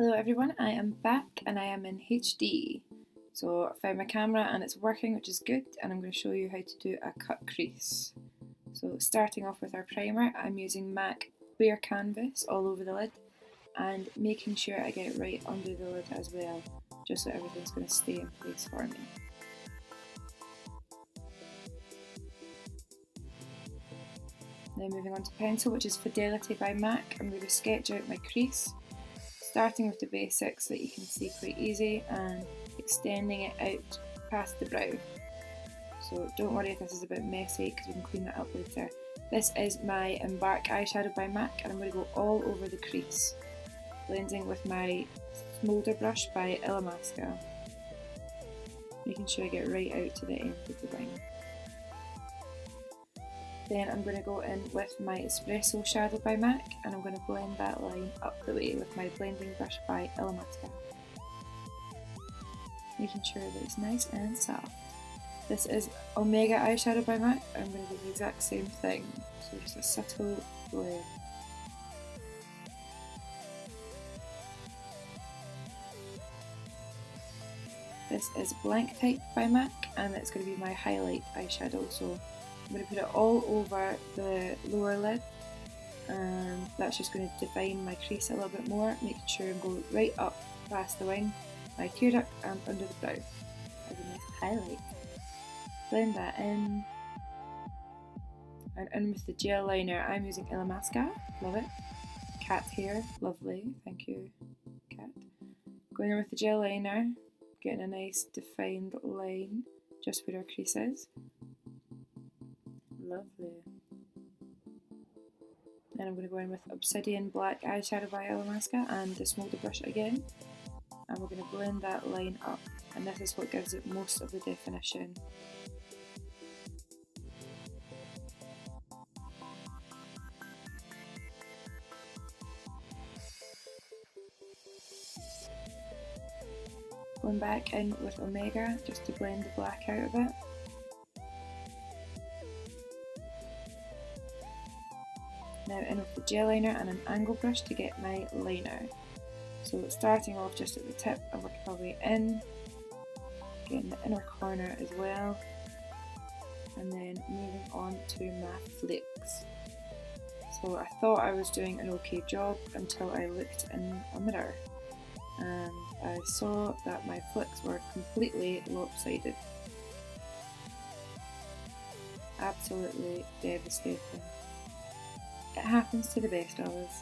Hello everyone, I am back and I am in HD. So I found my camera and it's working, which is good, and I'm going to show you how to do a cut crease. So starting off with our primer, I'm using MAC Bare Canvas all over the lid and making sure I get it right under the lid as well, just so everything's going to stay in place for me. Now moving on to pencil, which is Fidelity by MAC, I'm going to sketch out my crease, starting with the basics that you can see quite easy and extending it out past the brow. So don't worry if this is a bit messy because we can clean that up later. This is my Embark eyeshadow by MAC and I'm going to go all over the crease, blending with my smolder brush by Illamasqua, making sure I get right out to the end of the wing. Then I'm going to go in with my Espresso shadow by MAC and I'm going to blend that line up the way with my blending brush by Illamasqua, making sure that it's nice and soft. This is Omega eyeshadow by MAC. I'm going to do the exact same thing, so just a subtle blend. This is Blanc type by MAC and it's going to be my highlight eyeshadow, so I'm going to put it all over the lower lid, and that's just going to define my crease a little bit more, making sure I go right up past the wing, my tear duct and under the brow as a nice highlight. Blend that in, and in with the gel liner I'm using Illamasqua, love it. Cat hair, lovely, thank you cat. Going in with the gel liner, getting a nice defined line just where our crease is. Lovely. Then I'm going to go in with Obsidian Black eyeshadow by Illamasqua and the smolder brush again, and we're going to blend that line up, and this is what gives it most of the definition. Going back in with Omega just to blend the black out of it. Now in with the gel liner and an angle brush to get my liner. So starting off just at the tip and working our way in, getting the inner corner as well, and then moving on to my flicks. So I thought I was doing an okay job until I looked in a mirror and I saw that my flicks were completely lopsided. Absolutely devastating. It happens to the best of us.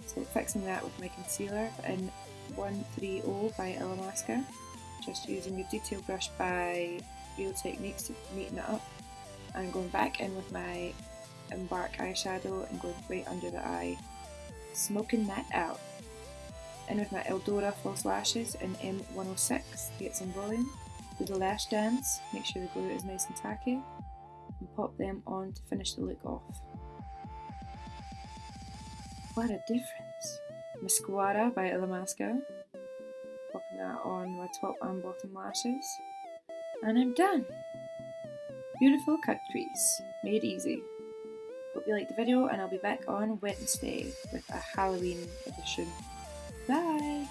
So fixing that with my concealer in 130 by Illamasqua, just using the detail brush by Real Techniques to neaten it up, and going back in with my Embark eyeshadow and going right under the eye, smoking that out. In with my Eldora false lashes in M106 to get some volume, do the lash dance, make sure the glue is nice and tacky, and pop them on to finish the look off. What a difference! Masquara by Illamasqua, popping that on my top and bottom lashes, and I'm done! Beautiful cut crease, made easy. Hope you liked the video and I'll be back on Wednesday with a Halloween edition. Bye!